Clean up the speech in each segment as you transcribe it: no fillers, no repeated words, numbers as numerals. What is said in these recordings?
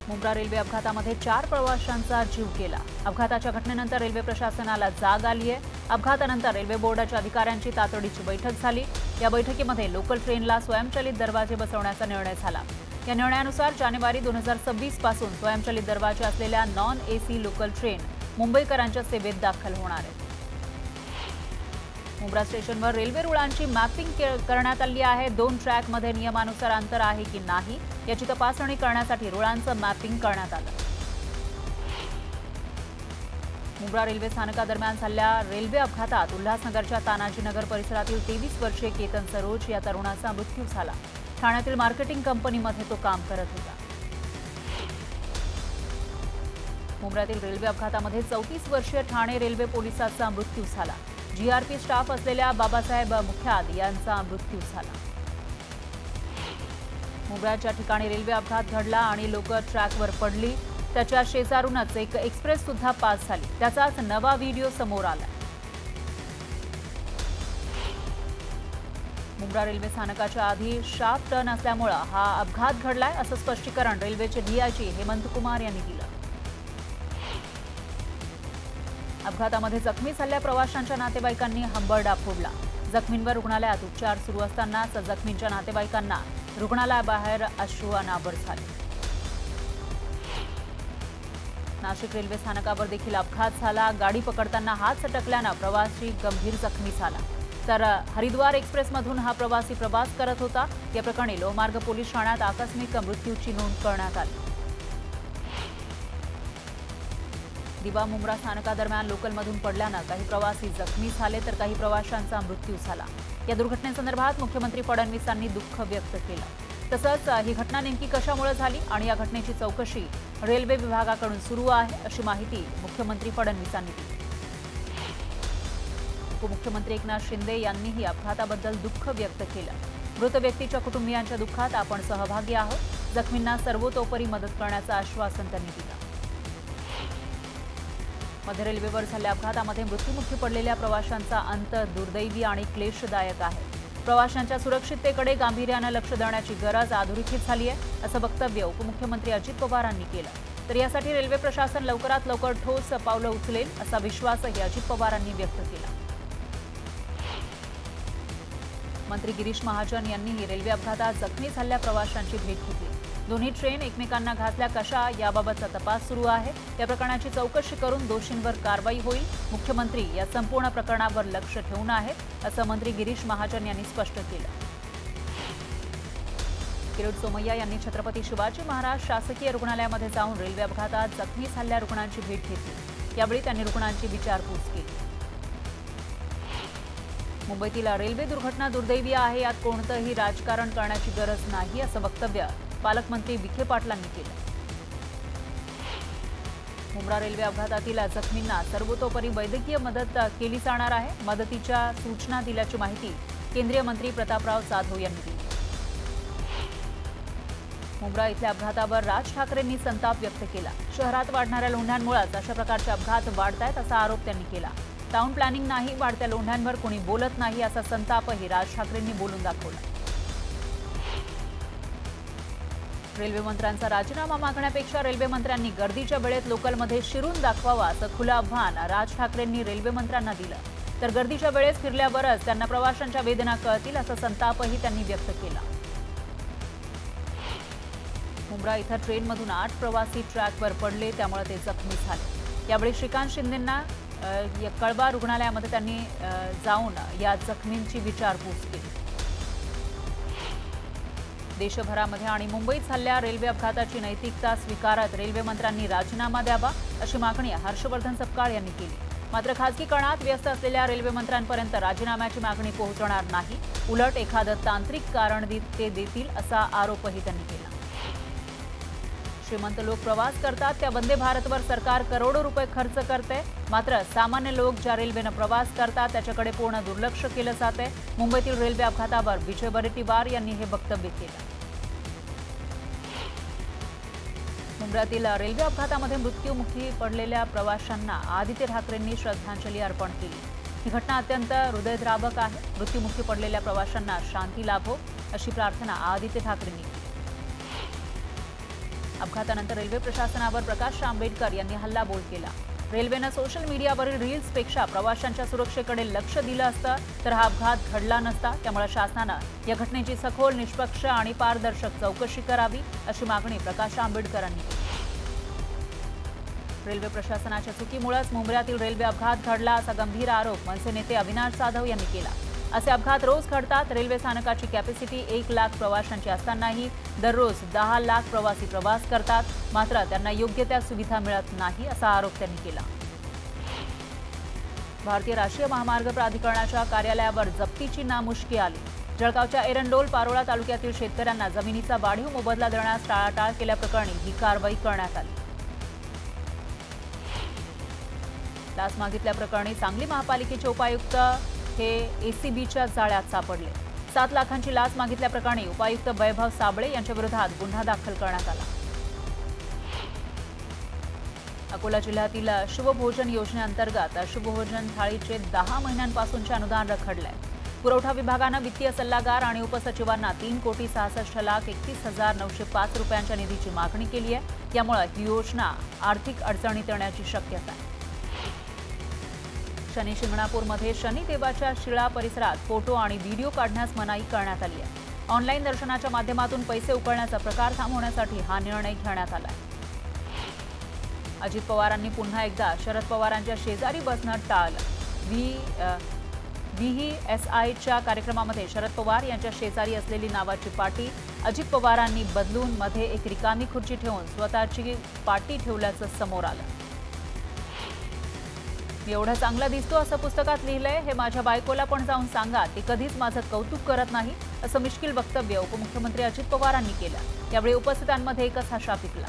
Mumbra railway अपघातामध्ये 4 प्रवाशांचा जीव गेला। अपघाताच्या घटनेनंतर रेल्वे प्रशासनाला जाग आली आहे। अपघातानंतर रेल्वे बोर्डाच्या अधिकाऱ्यांची तातडीची बैठक झाली। या बैठकीमध्ये लोकल ट्रेनला स्वयंचलित दरवाजे बसवण्याचा निर्णय झाला। या निर्णयानुसार जानेवारी 2026 पासून स्वयंचलित दरवाजे असलेल्या नॉन एसी लोकल ट्रेन मुंबईकरांच्या सेवेत दाखल होणार आहेत। मुंब्रा स्टेशनवर रेल्वे रुळांची मॅपिंग करण्यात आली आहे। 2 ट्रॅकमध्ये नियमानुसार अंतर आहे की नाही याची तपासणी करण्यासाठी रुळांचं मॅपिंग करण्यात आलं। मुंब्रा रेल्वे स्थानकादरम्यान झालेल्या रेल्वे अपघातात उल्हासनगरच्या तानाजीनगर परिसरातील 23 वर्षीय केतन सरोज या तरुणाचा मृत्यू झाला। ठाण्यातील मार्केटिंग कंपनीमध्ये तो काम करत होता। मुंब्र्यातील रेल्वे अपघातामध्ये 34 वर्षीय ठाणे रेल्वे पोलिसाचा मृत्यू झाला। जीआरपी स्टाफ असलेल्या बाबासाहेब मुख्याद यांचा मृत्यू झाला। मुंब्र्याच्या ठिकाणी रेल्वे अपघात घडला आणि लोक ट्रॅकवर पडली। त्याच्या शेजारूनच एक एक्सप्रेस सुद्धा पास झाली। त्याचाच नवा व्हिडिओ समोर आला। मुंब्रा रेल्वे स्थानकाच्या आधी शार्प टर्न असल्यामुळे हा अपघात घडलाय असं स्पष्टीकरण रेल्वेचे डीआयजी हेमंत कुमार यांनी दिलं। अपघातामध्ये जखमी झालेल्या प्रवाशांच्या नातेवाईकांनी हंबरडा फोडला। जखमींवर रुग्णालयात उपचार सुरू असतानाच जखमींच्या नातेवाईकांना रुग्णालयाबाहेर अश्रू अनावर झाले। नाशिक रेल्वे स्थानकावर देखील अपघात झाला। गाडी पकडताना हात सटकल्यानं प्रवासी गंभीर जखमी झाला। तर हरिद्वार एक्सप्रेसमधून हा प्रवासी प्रवास करत होता। या प्रकरणी लोहमार्ग पोलीस ठाण्यात आकस्मिक मृत्यूची नोंद करण्यात आली। दिवा मुंब्रा स्थानकादरम्यान लोकलमधून पडल्यानं काही प्रवासी जखमी झाले तर काही प्रवाशांचा मृत्यू झाला। या दुर्घटनेसंदर्भात मुख्यमंत्री फडणवीसांनी दुःख व्यक्त केलं। तसंच ही घटना नेमकी कशामुळे झाली आणि या घटनेची चौकशी रेल्वे विभागाकडून सुरू आहे अशी माहिती मुख्यमंत्री फडणवीसांनी दिली। उपमुख्यमंत्री एकनाथ शिंदे यांनीही अपघाताबद्दल दुःख व्यक्त केलं। मृत व्यक्तीच्या कुटुंबियांच्या दुःखात आपण सहभागी आहोत। जखमींना सर्वतोपरी मदत करण्याचं आश्वासन त्यांनी दिलं। मध्य रेल्वेवर झालेल्या अपघातामध्ये मृत्युमुखी पडलेल्या प्रवाशांचा अंत दुर्दैवी आणि क्लेशदायक आहे। प्रवाशांच्या सुरक्षिततेकडे गांभीर्यानं लक्ष देण्याची गरज अधोरेखित झाली आहे असं वक्तव्य उपमुख्यमंत्री अजित पवार यांनी केलं। तर यासाठी रेल्वे प्रशासन लवकरात लवकर ठोस पावलं उचलेल असा विश्वासही अजित पवारांनी व्यक्त केला। मंत्री गिरीश महाजन यांनीही रेल्वे अपघातात जखमी झालेल्या प्रवाशांची भेट घेतली। दोन्ही ट्रेन एकमेकांना घासल्या कशा याबाबतचा तपास सुरू आहे। या प्रकरणाची चौकशी करून दोषींवर कारवाई होईल। मुख्यमंत्री या संपूर्ण प्रकरणावर लक्ष ठेवून आहेत असं मंत्री गिरीश महाजन यांनी स्पष्ट केलं। किरीट सोमय्या यांनी छत्रपती शिवाजी महाराज शासकीय रुग्णालयामध्ये जाऊन रेल्वे अपघातात जखमी झालेल्या रुग्णांची भेट घेतली। यावेळी त्यांनी रुग्णांची विचारपूस केली। मुंबईतील रेल्वे दुर्घटना दुर्दैवी आहे, यात कोणतंही राजकारण करण्याची गरज नाही असं वक्तव्य पालकमंत्री विखे पाटलांनी केलं। मुंब्रा रेल्वे अपघातातील जखमींना सर्वतोपरी वैद्यकीय मदत केली जाणार आहे। मदतीच्या सूचना दिल्याची माहिती केंद्रीय मंत्री प्रतापराव जाधव यांनी दिली। मुंब्रा इथल्या अपघातावर राज ठाकरेंनी संताप व्यक्त केला। शहरात वाढणाऱ्या लोंढ्यांमुळेच अशा प्रकारचे अपघात वाढतायत असा आरोप त्यांनी केला। टाउन प्लॅनिंग नाही, वाढत्या लोंढ्यांवर कोणी बोलत नाही असा संतापही राज ठाकरेंनी बोलून दाखवला। रेल्वे मंत्र्यांचा राजीनामा मागण्यापेक्षा रेल्वे मंत्र्यांनी गर्दीच्या वेळेत लोकलमध्ये शिरून दाखवावा असं खुलं आव्हान राज ठाकरेंनी रेल्वे मंत्र्यांना दिलं। तर गर्दीच्या वेळेस फिरल्यावरच त्यांना प्रवाशांच्या वेदना कळतील असा संतापही त्यांनी व्यक्त केला। मुंब्रा इथं ट्रेनमधून 8 प्रवासी ट्रॅकवर पडले, त्यामुळे ते जखमी झाले। यावेळी श्रीकांत शिंदेंना कळवा रुग्णालयामध्ये त्यांनी जाऊन या जखमींची विचारपूस केली। देशभरामध्ये आणि मुंबईत झालेल्या रेल्वे अपघाताची नैतिकता स्वीकारत रेल्वे मंत्र्यांनी राजीनामा द्यावा अशी मागणी हर्षवर्धन सपकाळ यांनी केली। मात्र खासगीकरणात व्यस्त असलेल्या रेल्वे मंत्र्यांपर्यंत राजीनाम्याची मागणी पोहोचणार नाही, उलट एखादं तांत्रिक कारण ते देतील असा आरोपही त्यांनी केला। श्रीमंत लोक प्रवास करतात त्या वंदे भारतवर सरकार करोडो रुपये खर्च करते, मात्र सामान्य लोक ज्या रेल्वेनं प्रवास करतात त्याच्याकडे पूर्ण दुर्लक्ष केलं जाते। मुंबईतील रेल्वे अपघातावर विजय वडेट्टीवार यांनी हे वक्तव्य केलं। मुंब्र्यातील रेल्वे अपघातामध्ये मृत्युमुखी पडलेल्या प्रवाशांना आदित्य ठाकरेंनी श्रद्धांजली अर्पण केली। ही घटना अत्यंत हृदयद्रावक आहे। मृत्युमुखी पडलेल्या प्रवाशांना शांती लाभो अशी प्रार्थना आदित्य ठाकरेंनी केली। अपघातानंतर रेल्वे प्रशासनावर प्रकाश आंबेडकर यांनी हल्लाबोल केला। रेल्वेनं सोशल मीडियावरील रील्सपेक्षा प्रवाशांच्या सुरक्षेकडे लक्ष दिलं असतं तर हा अपघात घडला नसता। त्यामुळे शासनानं या घटनेची सखोल, निष्पक्ष आणि पारदर्शक चौकशी करावी अशी मागणी प्रकाश आंबेडकरांनी केली। रेल्वे प्रशासनाच्या चुकीमुळेच मुंबईतील रेल्वे अपघात घडला असा गंभीर आरोप मनसे नेते अविनाश जाधव यांनी केला। असे अपघात रोज घडतात। रेल्वे स्थानकाची कॅपॅसिटी 1 लाख प्रवाशांची असतानाही दररोज 10 लाख प्रवासी प्रवास करतात, मात्र त्यांना योग्य त्या सुविधा मिळत नाही असा आरोप त्यांनी केला। भारतीय राष्ट्रीय महामार्ग प्राधिकरणाच्या कार्यालयावर जप्तीची नामुष्की आली। जळगावच्या एरंडोल पारोळा तालुक्यातील शेतकऱ्यांना जमिनीचा वाढीव मोबदला देण्यास टाळाटाळ केल्याप्रकरणी ही कारवाई करण्यात आली। लाच मागितल्याप्रकरणी सांगली महापालिकेचे उपायुक्त हे एसीबीच्या जाळ्यात सापडले। 7 लाखांची लाच मागितल्याप्रकरणी उपायुक्त वैभव साबळे यांच्या विरोधात गुन्हा दाखल करण्यात आला। अकोला जिल्ह्यातील शुभभोजन योजनेअंतर्गत शुभभोजन थाळीचे 10 महिन्यांपासूनचे अनुदान रखडलंय। पुरवठा विभागानं वित्तीय सल्लागार आणि उपसचिवांना 3,66,31,905 रुपयांच्या निधीची मागणी केली आहे। यामुळे ही योजना आर्थिक अडचणीत येण्याची शक्यता आहे। शनी शिंगणापूरमध्ये शनिदेवाच्या शिळा परिसरात फोटो आणि व्हिडिओ काढण्यास मनाई करण्यात आली आहे। ऑनलाईन दर्शनाच्या माध्यमातून पैसे उकळण्याचा प्रकार थांबवण्यासाठी हा निर्णय घेण्यात आला आहे। अजित पवारांनी पुन्हा एकदा शरद पवारांच्या शेजारी बसणं टाळलं। VESIच्या कार्यक्रमामध्ये शरद पवार यांच्या शेजारी असलेली नावाची पाटी अजित पवारांनी बदलून मध्ये एक रिकामी खुर्ची ठेवून स्वतःची पाटी ठेवल्याचं समोर आलं। मी एवढा चांगला दिसतो असं पुस्तकात लिहिलंय, हे माझ्या बायकोला पण जाऊन सांगा, ती कधीच माझं कौतुक करत नाही असं मिश्किल वक्तव्य उपमुख्यमंत्री अजित पवारांनी केलं। यावेळी उपस्थितांमध्ये एकच हशा पिकला।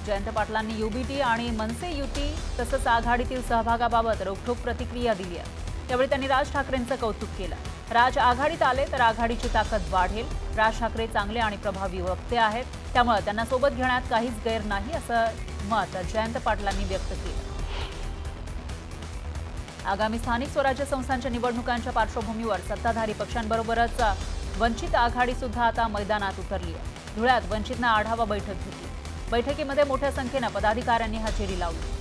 जयंत पाटलांनी UBT आणि मनसे युती तसंच आघाडीतील सहभागाबाबत रोखठोक प्रतिक्रिया दिली आहे। यावेळी त्यांनी राज ठाकरेंचं कौतुक केलं। राज आघाडीत आले तर आघाडीची ताकद वाढेल। राज ठाकरे चांगले आणि प्रभावी वक्ते आहेत, त्यामुळे त्यांना सोबत घेण्यात काहीच गैर नाही असं मत जयंत पाटलांनी व्यक्त केलं। आगामी स्थानिक स्वराज्य संस्थांच्या निवडणुकांच्या पार्श्वभूमीवर सत्ताधारी पक्षांबरोबरच वंचित आघाडी सुद्धा आता मैदानात उतरली आहे। धुळ्यात वंचितनं आढावा बैठक घेतली। बैठकीमध्ये मोठ्या संख्येनं पदाधिकाऱ्यांनी हजेरी लावली।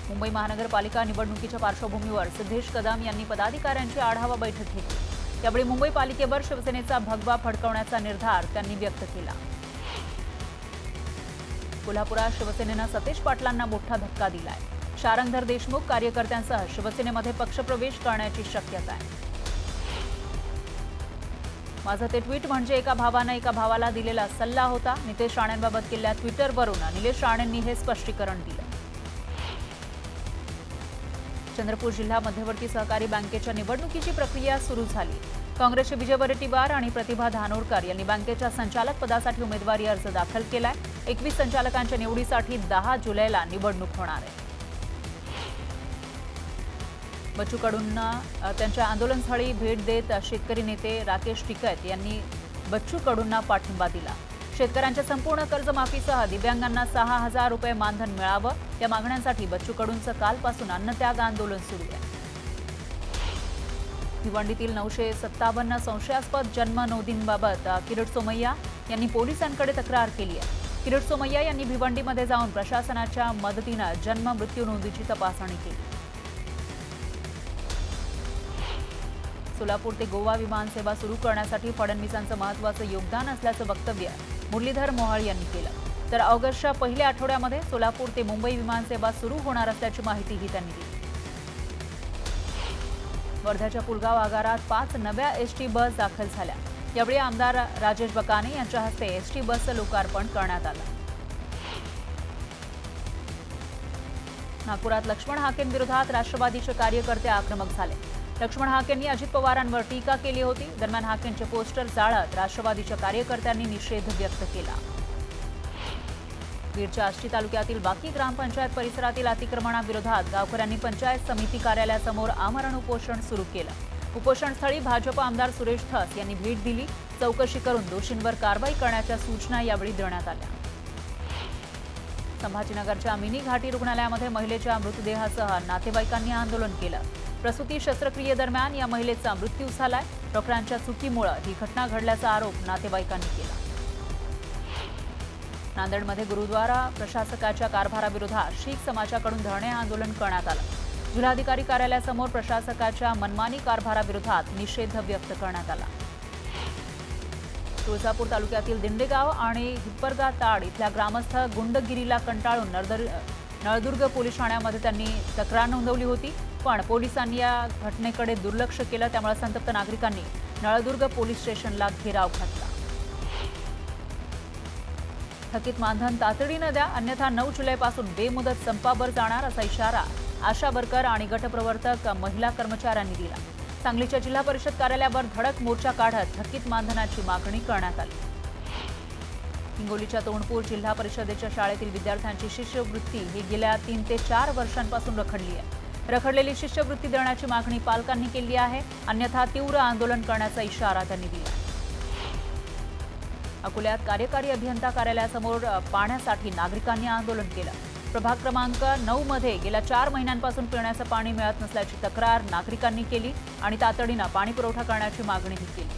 मुंबई महानगरपालिका निवडणुकीच्या पार्श्वभूमीवर सिद्धेश कदम यांनी पदाधिकाऱ्यांची आढावा बैठक घेतली। यावेळी मुंबई पालिकेवर शिवसेनेचा भगवा फडकवण्याचा निर्धार त्यांनी व्यक्त केला। कोल्हापुरात शिवसेनेनं सतेज पाटलांना मोठा धक्का दिलाय। शारंगधर देशमुख कार्यकर्त्यांसह शिवसेनेमध्ये पक्षप्रवेश करण्याची शक्यता आहे। माझं ते ट्विट म्हणजे एका भावानं एका भावाला दिलेला सल्ला होता। नितेश राणेंबाबत केलेल्या ट्विटरवरून निलेश राणेंनी हे स्पष्टीकरण दिलं। चंद्रपूर जिल्हा मध्यवर्ती सहकारी बँकेच्या निवडणुकीची प्रक्रिया सुरू झाली। काँग्रेसचे विजय वडेट्टीवार आणि प्रतिभा धानोरकर यांनी बँकेच्या संचालक पदासाठी उमेदवारी अर्ज दाखल केलाय। 21 संचालकांच्या निवडीसाठी 10 जुलैला निवडणूक होणार आहे। बच्चू कडूंना त्यांच्या आंदोलनस्थळी भेट देत शेतकरी नेते राकेश टिकैत यांनी बच्चू कडूंना पाठिंबा दिला। शेतकऱ्यांच्या संपूर्ण कर्जमाफीसह दिव्यांगांना 6,000 रुपये मानधन मिळावं या मागण्यांसाठी बच्चू कडूंचं कालपासून अन्नत्याग आंदोलन सुरू आहे। भिवंडीतील 957 संशयास्पद जन्म नोंदींबाबत किरीट सोमय्या यांनी पोलिसांकडे तक्रार केली आहे। किरीट सोमय्या यांनी भिवंडीमध्ये जाऊन प्रशासनाच्या मदतीनं जन्म मृत्यू नोंदीची तपासणी केली। सोलापूर ते गोवा विमानसेवा सुरू करण्यासाठी फडणवीसांचं महत्त्वाचं योगदान असल्याचं वक्तव्य मुरलीधर मोहोळ यांनी केलं। तर ऑगस्टच्या पहिल्या आठवड्यामध्ये सोलापूर ते मुंबई विमानसेवा सुरू होणार असल्याची माहितीही त्यांनी दिली। वर्ध्याच्या पुलगाव आगारात 5 नव्या एसटी बस दाखल झाल्या। यावेळी आमदार राजेश बकाने यांच्या हस्ते एसटी बसचं लोकार्पण करण्यात आलं। नागपुरात लक्ष्मण हाकेंविरोधात राष्ट्रवादीचे कार्यकर्ते आक्रमक झाले। लक्ष्मण हाकेंनी अजित पवारांवर टीका केली होती। दरम्यान हाकेंचे पोस्टर जाळत राष्ट्रवादीच्या कार्यकर्त्यांनी निषेध व्यक्त केला। बीडच्या आष्टी तालुक्यातील बाकी ग्रामपंचायत परिसरातील अतिक्रमणाविरोधात गावकऱ्यांनी पंचायत समिती कार्यालयासमोर आमरण उपोषण सुरू केलं। उपोषणस्थळी भाजप आमदार सुरेश धस यांनी भेट दिली। चौकशी करून दोषींवर कारवाई करण्याच्या सूचना यावेळी देण्यात आल्या। संभाजीनगरच्या मिनी घाटी रुग्णालयामध्ये महिलेच्या मृतदेहासह नातेवाईकांनी आंदोलन केलं। प्रसूती शस्त्रक्रियेदरम्यान या महिलेचा मृत्यू झालाय। डॉक्टरांच्या चुकीमुळे ही घटना घडल्याचा आरोप नातेवाईकांनी केला। नांदेडमध्ये गुरुद्वारा प्रशासकाच्या कारभाराविरोधात शीख समाजाकडून धरणे आंदोलन करण्यात आलं। जिल्हाधिकारी कार्यालयासमोर प्रशासकाच्या मनमानी कारभाराविरोधात निषेध व्यक्त करण्यात आला। तुळजापूर तालुक्यातील दिंडेगाव आणि हिप्परगा ताड इथल्या ग्रामस्थ गुंडगिरीला कंटाळून नळदुर्ग पोलीस ठाण्यामध्ये त्यांनी तक्रार नोंदवली होती, पण पोलिसांनी या घटनेकडे दुर्लक्ष केलं। त्यामुळे संतप्त नागरिकांनी नळदुर्ग पोलीस स्टेशनला घेराव घातला। थकीत मानधन तातडीने द्या, अन्यथा 9 जुलैपासून बेमुदत संपावर जाणार असा इशारा आशा वर्कर आणि गटप्रवर्तक महिला कर्मचाऱ्यांनी दिला। सांगलीच्या जिल्हा परिषद कार्यालयावर धडक मोर्चा काढत थकीत मानधनाची मागणी करण्यात आली। हिंगोलीच्या तोंडपूर जिल्हा परिषदेच्या शाळेतील विद्यार्थ्यांची शिष्यवृत्ती ही गेल्या 3 ते 4 वर्षांपासून रखडली आहे। रखडलेली शिष्यवृत्ती देण्याची मागणी पालकांनी केली आहे, अन्यथा तीव्र आंदोलन करण्याचा इशारा त्यांनी दिला। अकोल्यात कार्यकारी अभियंता कार्यालयासमोर पाण्यासाठी नागरिकांनी आंदोलन केलं। प्रभाग क्रमांक 9 मध्ये गेल्या 4 महिन्यांपासून पिण्याचं पाणी मिळत नसल्याची तक्रार नागरिकांनी केली आणि तातडीने पाणी पुरवठा करण्याची मागणीही केली।